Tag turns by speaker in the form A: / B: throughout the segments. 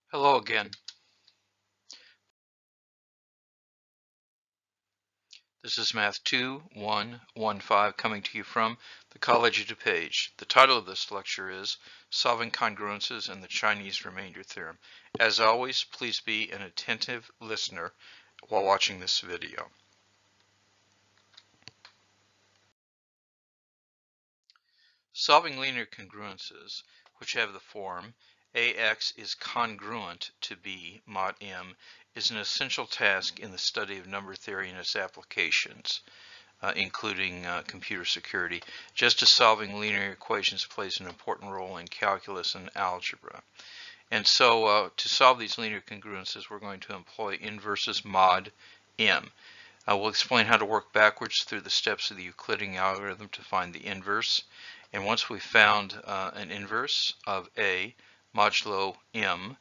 A: Hello again. This is Math 2115 coming to you from the College of DuPage. The title of this lecture is Solving Congruences and the Chinese Remainder Theorem. As always, please be an attentive listener while watching this video. Solving linear congruences, which have the form AX is congruent to B mod M, is an essential task in the study of number theory and its applications, including computer security, just as solving linear equations plays an important role in calculus and algebra. And so to solve these linear congruences, we're going to employ inverses mod M. We'll explain how to work backwards through the steps of the Euclidean algorithm to find the inverse. And once we've found an inverse of A modulo M,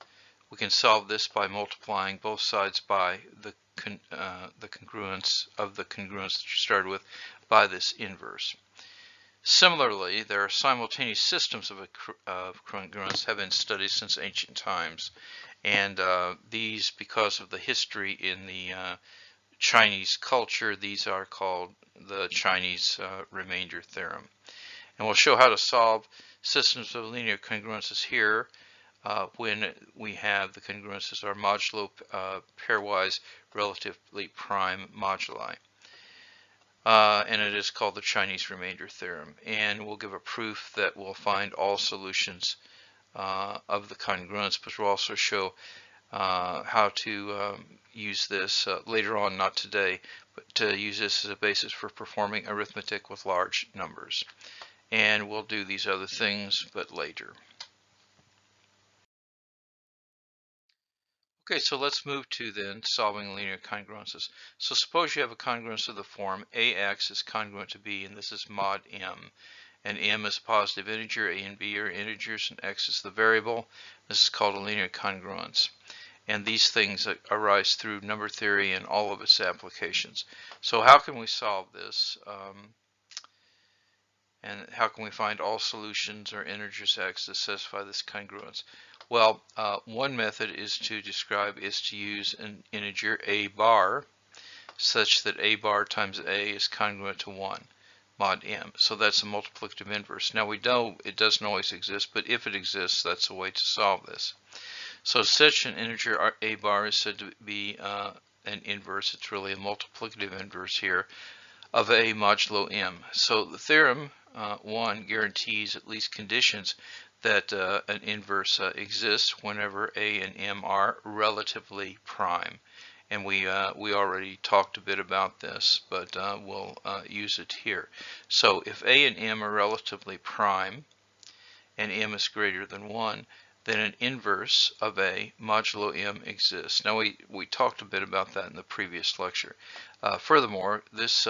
A: we can solve this by multiplying both sides by the congruence of the congruence that you started with by this inverse. Similarly, there are simultaneous systems of congruence have been studied since ancient times, and these, because of the history in the Chinese culture, these are called the Chinese remainder theorem. And we'll show how to solve systems of linear congruences here when we have the congruences are modulo pairwise relatively prime moduli. And it is called the Chinese remainder theorem. And we'll give a proof that we'll find all solutions of the congruence, but we'll also show how to use this later on, not today, but to use this as a basis for performing arithmetic with large numbers. And we'll do these other things, but later. Okay, so let's move to then solving linear congruences. So suppose you have a congruence of the form AX is congruent to B, and this is mod M. And M is a positive integer, A and B are integers, and X is the variable. This is called a linear congruence. And these things arise through number theory and all of its applications. So how can we solve this? And how can we find all solutions or integers X to satisfy this congruence? Well, one method is to use an integer A bar such that A bar times A is congruent to 1 mod M. So that's a multiplicative inverse. Now we know it doesn't always exist, but if it exists, that's a way to solve this. So such an integer A bar is said to be an inverse. It's really a multiplicative inverse here of A modulo M. So the theorem 1 guarantees at least conditions that an inverse exists whenever A and M are relatively prime. And we already talked a bit about this, but we'll use it here. So if A and M are relatively prime and M is greater than 1, then an inverse of A modulo M exists. Now we talked a bit about that in the previous lecture. Furthermore, this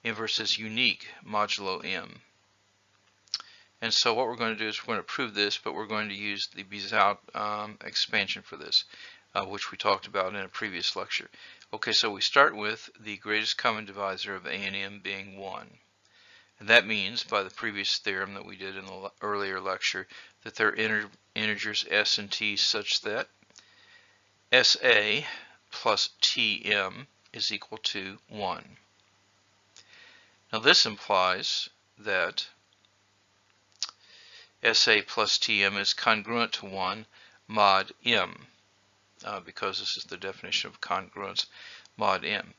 A: inverse is unique modulo M. And so what we're going to do is we're going to prove this, but we're going to use the Bezout expansion for this, which we talked about in a previous lecture. Okay, so we start with the greatest common divisor of A and M being 1. And that means, by the previous theorem that we did in the earlier lecture, that there are integers S and T such that SA plus TM is equal to 1. Now this implies that SA plus TM is congruent to 1 mod M, because this is the definition of congruence, mod M.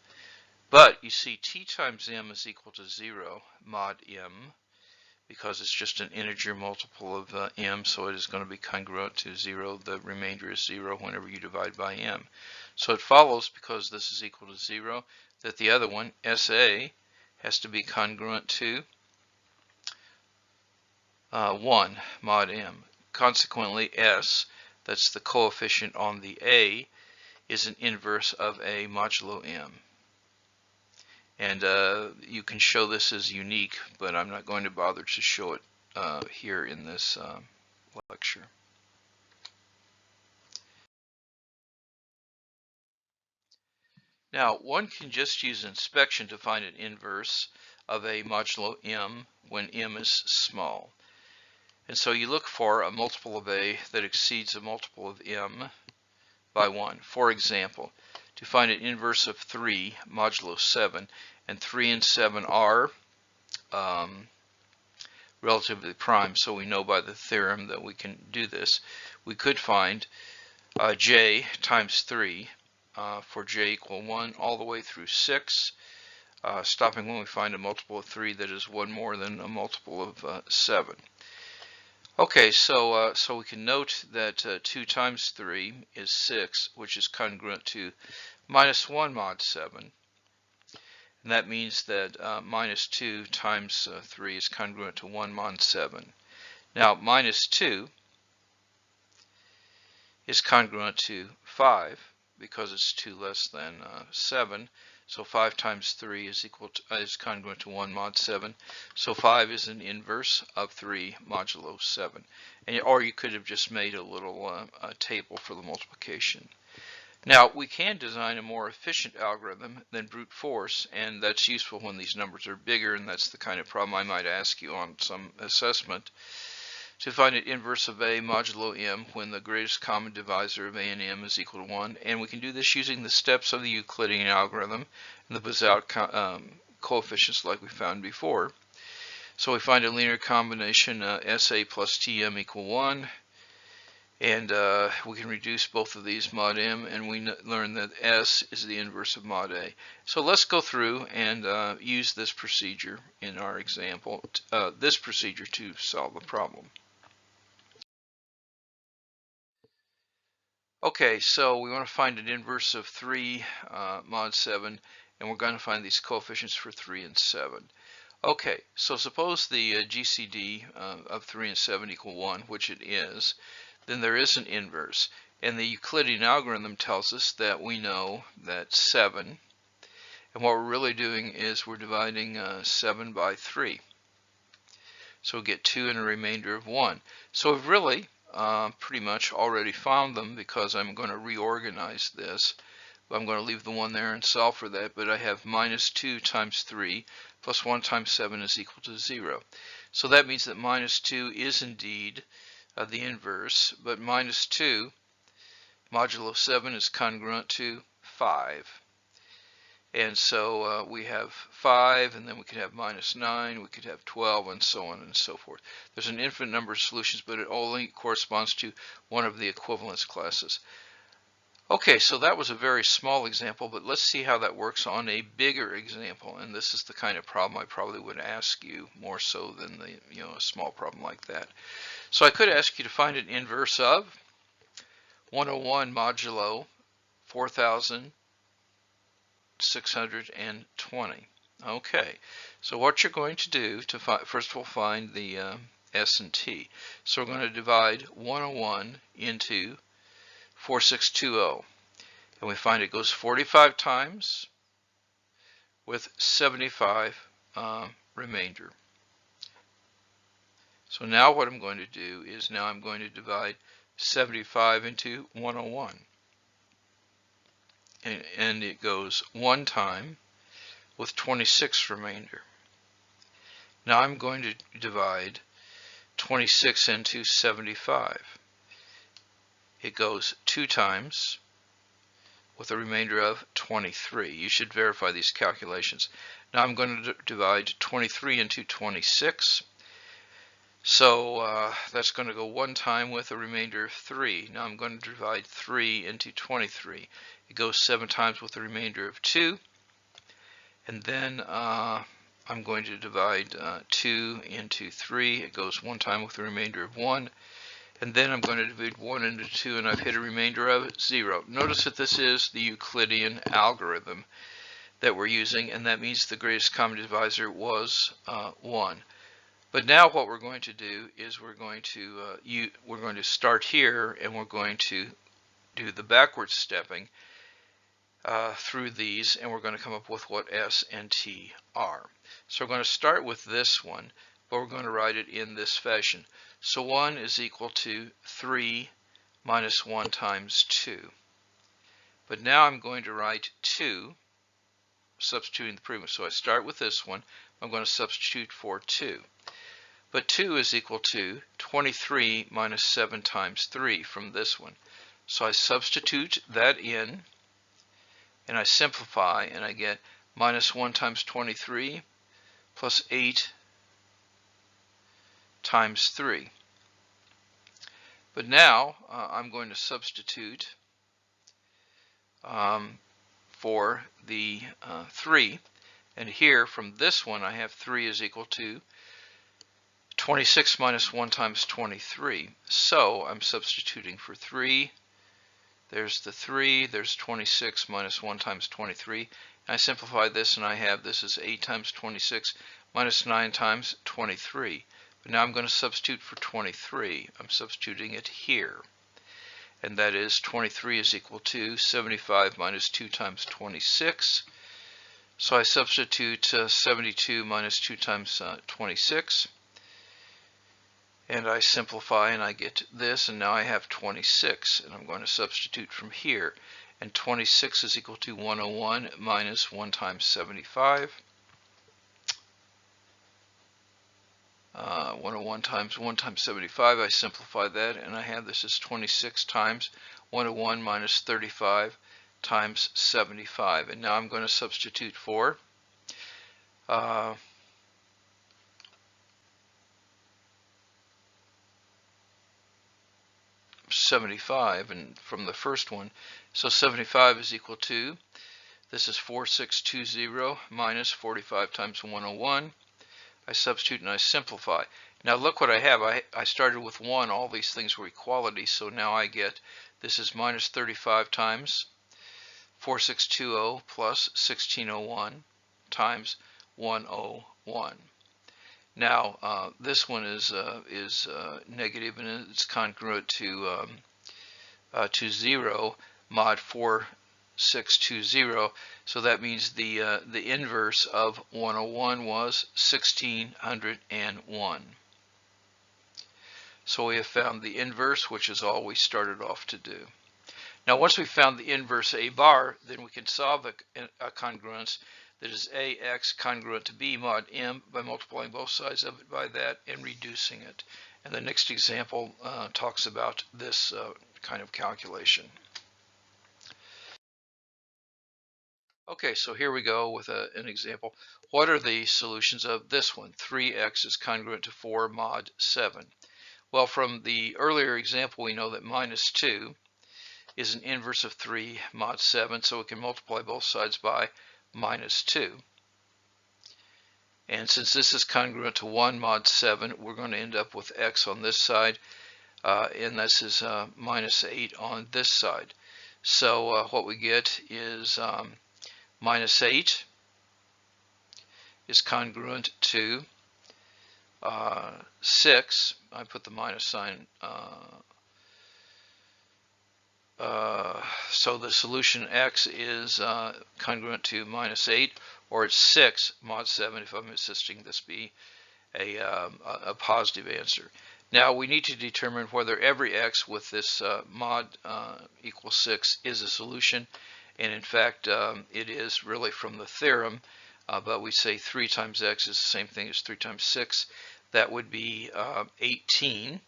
A: But you see T times M is equal to 0 mod M, because it's just an integer multiple of M, so it is going to be congruent to 0. The remainder is 0 whenever you divide by M. So it follows, because this is equal to 0, that the other one, SA, has to be congruent to 1 mod M. Consequently, S, that's the coefficient on the A, is an inverse of A modulo M. And you can show this as unique, but I'm not going to bother to show it here in this lecture. Now, one can just use inspection to find an inverse of A modulo M when M is small. And so you look for a multiple of A that exceeds a multiple of M by 1. For example, to find an inverse of 3 modulo 7, and 3 and 7 are relatively prime, so we know by the theorem that we can do this. We could find j times 3 for j equal 1 all the way through 6, stopping when we find a multiple of 3 that is 1 more than a multiple of 7. Okay, so we can note that 2 times 3 is 6, which is congruent to minus 1 mod 7. And that means that minus 2 times 3 is congruent to 1 mod 7. Now, minus 2 is congruent to 5 because it's 2 less than 7. So 5 times 3 is is congruent to 1 mod 7. So 5 is an inverse of 3 modulo 7. Or you could have just made a little table for the multiplication. Now, we can design a more efficient algorithm than brute force, and that's useful when these numbers are bigger, and that's the kind of problem I might ask you on some assessment. To find an inverse of A modulo M when the greatest common divisor of A and M is equal to 1. And we can do this using the steps of the Euclidean algorithm and the Bazal coefficients like we found before. So we find a linear combination SA plus TM equal 1. And we can reduce both of these mod M, and we learn that S is the inverse of mod A. So let's go through and use this procedure in our example, this procedure to solve the problem. Okay, so we want to find an inverse of 3 mod 7, and we're going to find these coefficients for 3 and 7. Okay, so suppose the GCD of 3 and 7 equal 1, which it is, then there is an inverse. And the Euclidean algorithm tells us that we know that 7, and what we're really doing is we're dividing 7 by 3. So we get 2 and a remainder of 1. So we've really pretty much already found them, because I'm going to reorganize this. I'm going to leave the 1 there and solve for that, but I have minus 2 times 3 plus 1 times 7 is equal to 0. So that means that minus 2 is indeed the inverse, but minus 2 modulo 7 is congruent to 5. And so we have 5, and then we could have minus 9, we could have 12, and so on and so forth. There's an infinite number of solutions, but it only corresponds to one of the equivalence classes. Okay, so that was a very small example, but let's see how that works on a bigger example. And this is the kind of problem I probably would ask you more so than a small problem like that. So I could ask you to find an inverse of 101 modulo 4,620. Okay, so what you're going to do to first of all find the S and T. So we're going to divide 101 into 4620, and we find it goes 45 times with 75 remainder. So now what I'm going to do is now I'm going to divide 75 into 101, and it goes 1 time with 26 remainder. Now I'm going to divide 26 into 75. It goes 2 times with a remainder of 23. You should verify these calculations. Now I'm going to divide 23 into 26. So that's going to go 1 time with a remainder of 3. Now I'm going to divide 3 into 23. It goes 7 times with a remainder of 2. And then I'm going to divide 2 into 3. It goes 1 time with a remainder of 1. And then I'm going to divide 1 into 2, and I've hit a remainder of 0. Notice that this is the Euclidean algorithm that we're using, and that means the greatest common divisor was 1. But now what we're going to do is we're going to start here, and we're going to do the backward stepping through these, and we're going to come up with what S and T are. So we're going to start with this one, but we're going to write it in this fashion. So 1 is equal to 3 minus 1 times 2. But now I'm going to write 2, substituting the previous. So I start with this one. I'm going to substitute for 2. But 2 is equal to 23 minus 7 times 3 from this one. So I substitute that in, and I simplify, and I get minus 1 times 23 plus 8 times 3. But now I'm going to substitute for the 3. And here from this one I have 3 is equal to 26 minus 1 times 23. So I'm substituting for 3. There's the 3. There's 26 minus 1 times 23. And I simplify this and I have this is 8 times 26 minus 9 times 23. But now I'm going to substitute for 23. I'm substituting it here. And that is 23 is equal to 75 minus 2 times 26. So I substitute 72 minus 2 times 26. And I simplify and I get this, and now I have 26. And I'm going to substitute from here. And 26 is equal to 101 minus 1 times 75. 101 times 1 times 75, I simplify that, and I have this as 26 times 101 minus 35 times 75. And now I'm going to substitute for 75, and from the first one. So 75 is equal to, this is 4620 minus 45 times 101. I substitute and I simplify. Now look what I have. I started with 1. All these things were equality, so now I get this is minus 35 times 4620 plus 1601 times 101. Now this one is negative, and it's congruent to 0 mod 4620, so that means the inverse of 101 was 1601. So we have found the inverse, which is all we started off to do. Now once we found the inverse A bar, then we can solve a congruence that is AX congruent to B mod M by multiplying both sides of it by that and reducing it. And the next example talks about this kind of calculation. Okay, so here we go with an example. What are the solutions of this one? 3x is congruent to 4 mod 7. Well, from the earlier example, we know that minus 2 is an inverse of 3 mod 7, so we can multiply both sides by minus 2. And since this is congruent to 1 mod 7, we're going to end up with x on this side, and this is minus 8 on this side. So what we get is minus 8 is congruent to 6. I put the minus sign. So the solution x is congruent to minus 8, or it's 6 mod 7 if I'm insisting this be a positive answer. Now we need to determine whether every x with this mod equals 6 is a solution. And in fact, it is really from the theorem, but we say 3 times x is the same thing as 3 times 6. That would be 18,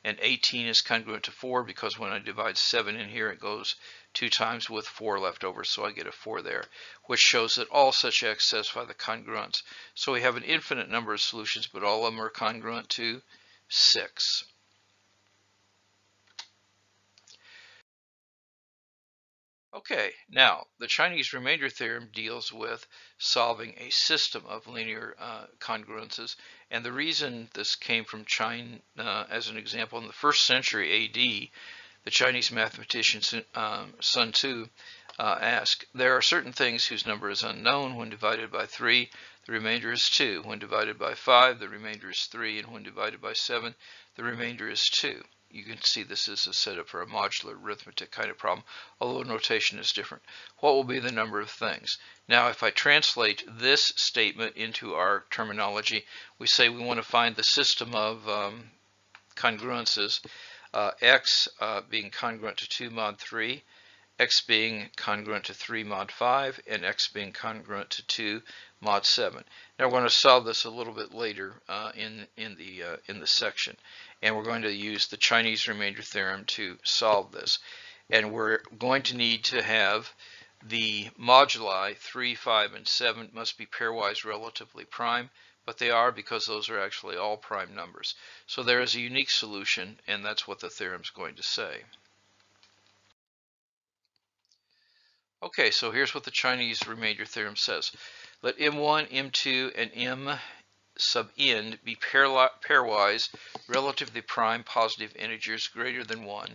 A: and 18 is congruent to 4 because when I divide 7 in here, it goes 2 times with 4 left over, so I get a 4 there, which shows that all such x satisfy the congruence. So we have an infinite number of solutions, but all of them are congruent to 6. Okay, now the Chinese remainder theorem deals with solving a system of linear congruences, and the reason this came from China as an example, in the 1st century AD, the Chinese mathematician Sun Tzu asked, there are certain things whose number is unknown. When divided by 3, the remainder is 2. When divided by 5, the remainder is 3, and when divided by 7, the remainder is 2. You can see this is a setup for a modular arithmetic kind of problem, although notation is different. What will be the number of things? Now, if I translate this statement into our terminology, we say we want to find the system of congruences, x being congruent to 2 mod 3, x being congruent to 3 mod 5 and x being congruent to 2 mod 7. Now we're going to solve this a little bit later in the section, and we're going to use the Chinese remainder theorem to solve this. And we're going to need to have the moduli 3, 5, and 7 must be pairwise relatively prime, but they are because those are actually all prime numbers. So there is a unique solution, and that's what the theorem is going to say. Okay, so here's what the Chinese remainder theorem says. Let M1, M2, and M sub n be pairwise relatively prime positive integers greater than 1,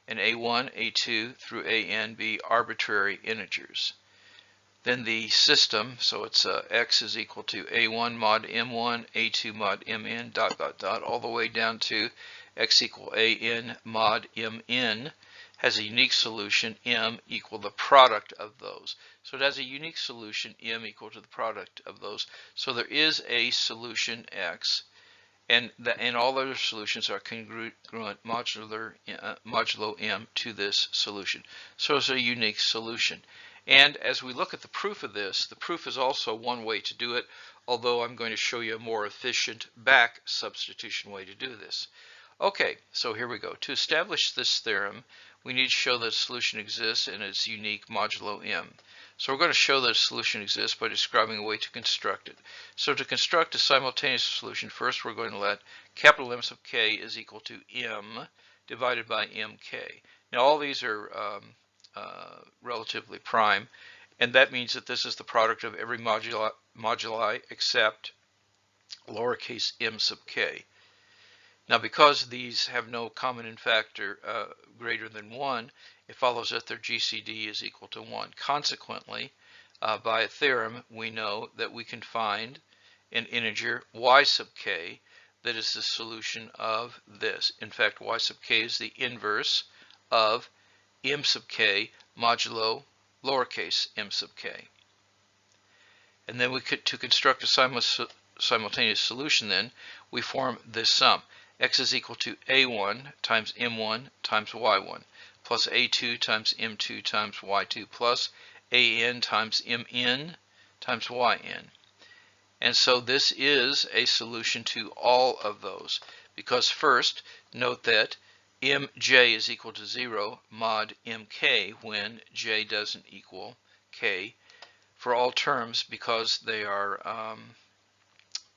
A: and A1, A2 through AN be arbitrary integers. Then the system, so it's x is equal to A1 mod M1, A2 mod Mn, dot, dot, dot, all the way down to x equal AN mod Mn, has a unique solution, M equal the product of those. So it has a unique solution, M equal to the product of those. So there is a solution X, and all other solutions are congruent modulo M to this solution. So it's a unique solution. And as we look at the proof of this, the proof is also one way to do it, although I'm going to show you a more efficient back substitution way to do this. Okay, so here we go. To establish this theorem, we need to show that a solution exists and it's unique modulo M. So we're going to show that a solution exists by describing a way to construct it. So to construct a simultaneous solution, first we're going to let capital M sub k is equal to M divided by mk. Now all these are relatively prime, and that means that this is the product of every moduli except lowercase m sub k. Now, because these have no common in factor greater than 1, it follows that their GCD is equal to 1. Consequently, by a theorem, we know that we can find an integer y sub k that is the solution of this. In fact, y sub k is the inverse of m sub k modulo lowercase m sub k. And then to construct a simultaneous solution, then, we form this sum. X is equal to A1 times M1 times Y1 plus A2 times M2 times Y2 plus AN times MN times YN. And so this is a solution to all of those, because first, note that MJ is equal to 0 mod MK when J doesn't equal K for all terms because they are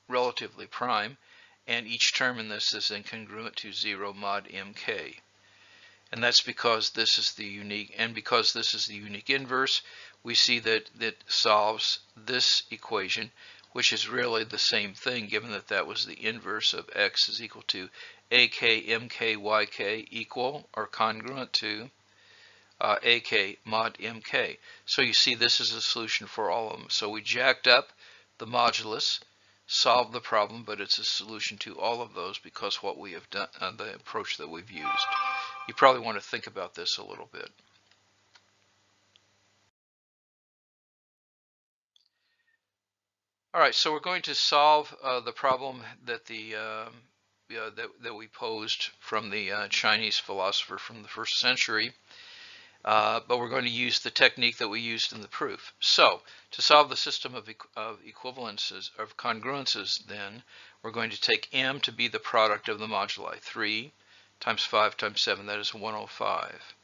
A: relatively prime, and each term in this is incongruent to 0 mod mk. And that's because this is the unique, and because this is the unique inverse, we see that it solves this equation, which is really the same thing, given that that was the inverse of x is equal to ak mk yk equal or congruent to ak mod mk. So you see this is a solution for all of them. So we jacked up the modulus, solve the problem, but it's a solution to all of those because what we have done, the approach that we've used. You probably want to think about this a little bit. All right, so we're going to solve the problem that that we posed from the Chinese philosopher from the 1st century. But we're going to use the technique that we used in the proof. So, to solve the system of equivalences, of congruences, then, we're going to take M to be the product of the moduli. 3 times 5 times 7, that is 105.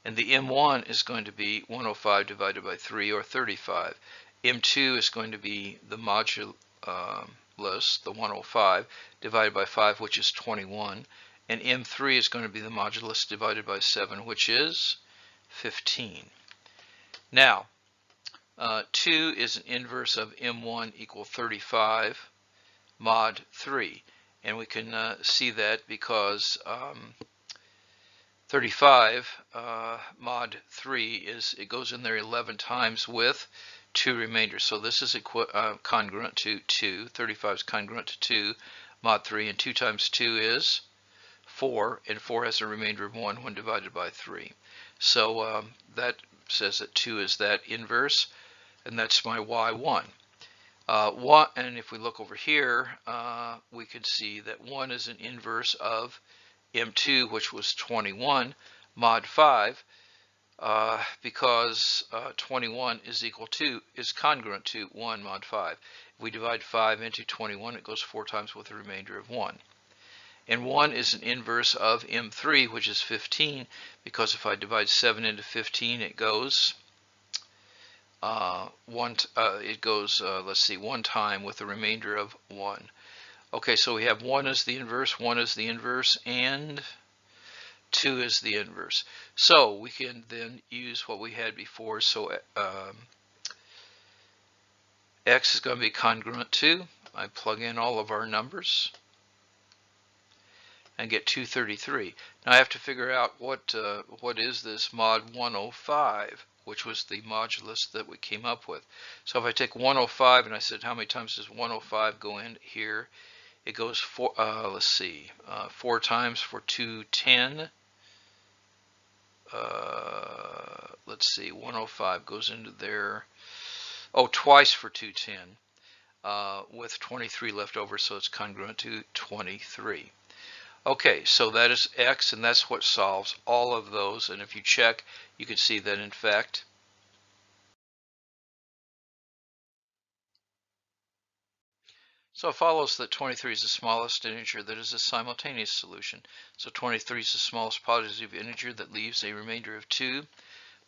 A: And the M1 is going to be 105 divided by 3, or 35. M2 is going to be the modulus, the 105, divided by 5, which is 21. And M3 is going to be the modulus divided by 7, which is 15. Now, 2 is an inverse of M1 equal 35 mod 3. And we can see that because 35 mod 3 it goes in there 11 times with 2 remainders. So this is congruent to 2. 35 is congruent to 2 mod 3, and 2 times 2 is 4, and 4 has a remainder of 1 when divided by 3. So that says that 2 is that inverse, and that's my y1. And if we look over here, we can see that 1 is an inverse of M2, which was 21 mod 5. because 21 is congruent to 1 mod 5. If we divide 5 into 21, it goes 4 times with a remainder of 1. And 1 is an inverse of M3, which is 15, because if I divide 7 into 15, it goes let's see, 1 time with a remainder of 1. Okay, so we have 1 is the inverse, 1 is the inverse, and 2 is the inverse. So we can then use what we had before. So x is going to be congruent to, I plug in all of our numbers and get 233. Now I have to figure out what is this mod 105, which was the modulus that we came up with. So if I take 105 and I said how many times does 105 go in here, it goes 4 times for 210. Let's see, 105 goes into there, twice for 210, with 23 left over, so it's congruent to 23. Okay, so that is x, and that's what solves all of those. And if you check, you can see that in fact so it follows that 23 is the smallest integer that is a simultaneous solution. So 23 is the smallest positive integer that leaves a remainder of 2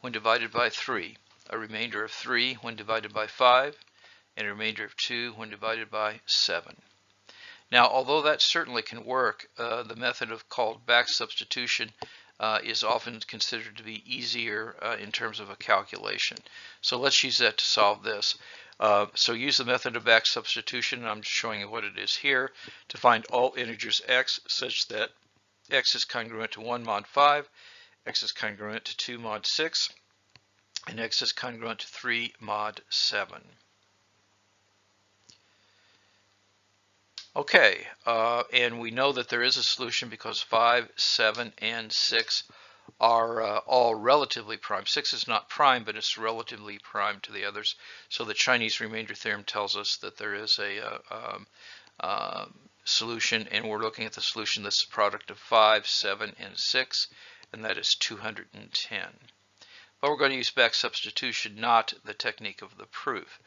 A: when divided by 3, a remainder of 3 when divided by 5, and a remainder of 2 when divided by 7. Now, although that certainly can work, the method called back substitution is often considered to be easier in terms of a calculation. So let's use that to solve this. So use the method of back substitution, and I'm showing you what it is here, to find all integers x such that x is congruent to 1 mod 5, x is congruent to 2 mod 6, and x is congruent to 3 mod 7. Okay, and we know that there is a solution because 5, 7, and 6 are all relatively prime. 6 is not prime, but it's relatively prime to the others. So the Chinese remainder theorem tells us that there is a solution, and we're looking at the solution that's the product of 5, 7, and 6, and that is 210. But we're going to use back substitution, not the technique of the proof.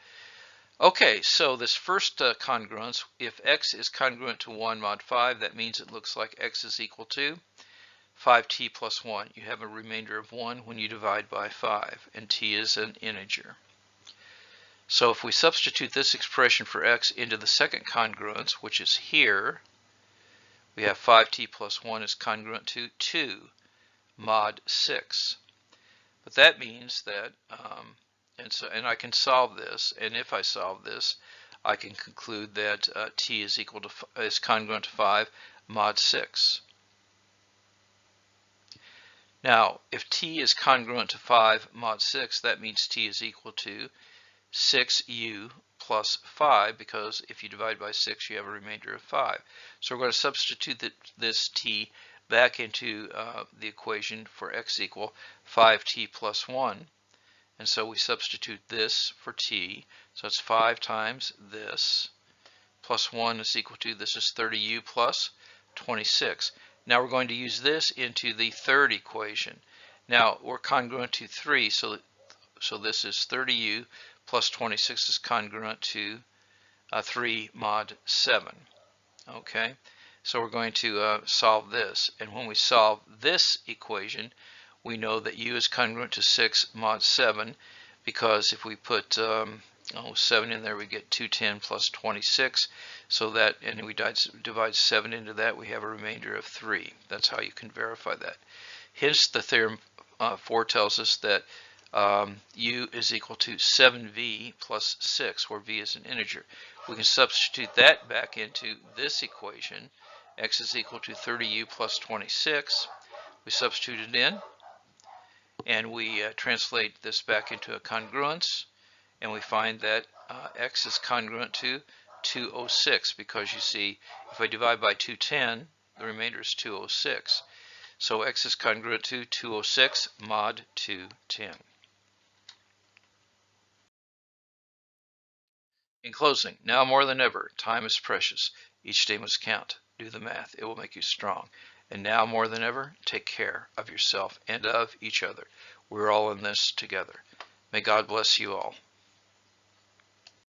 A: Okay, so this first congruence, if x is congruent to 1 mod 5, that means it looks like x is equal to 5t plus 1. You have a remainder of 1 when you divide by 5, and t is an integer. So if we substitute this expression for x into the second congruence, which is here, we have 5t plus 1 is congruent to 2 mod 6. But that means that and I can solve this, and if I solve this, I can conclude that t is congruent to 5 mod 6. Now, if t is congruent to 5 mod 6, that means t is equal to 6u plus 5, because if you divide by 6, you have a remainder of 5. So we're going to substitute this t back into the equation for x equal 5t plus 1. And so we substitute this for t, so it's 5 times this, plus 1 is equal to, this is 30u plus 26. Now we're going to use this into the third equation. Now we're congruent to 3, so this is 30u plus 26 is congruent to 3 mod 7. Okay, so we're going to solve this, and when we solve this equation, we know that u is congruent to 6 mod 7, because if we put 7 in there, we get 210 plus 26. So that, and we divide 7 into that, we have a remainder of 3. That's how you can verify that. Hence, the theorem 4 tells us that u is equal to 7v plus 6, where v is an integer. We can substitute that back into this equation. X is equal to 30u plus 26. We substitute it in, and we translate this back into a congruence, and we find that x is congruent to 206, because you see, if I divide by 210, the remainder is 206. So x is congruent to 206 mod 210. In closing, now more than ever, time is precious. Each day must count. Do the math. It will make you strong. And now more than ever, take care of yourself and of each other. We're all in this together. May God bless you all.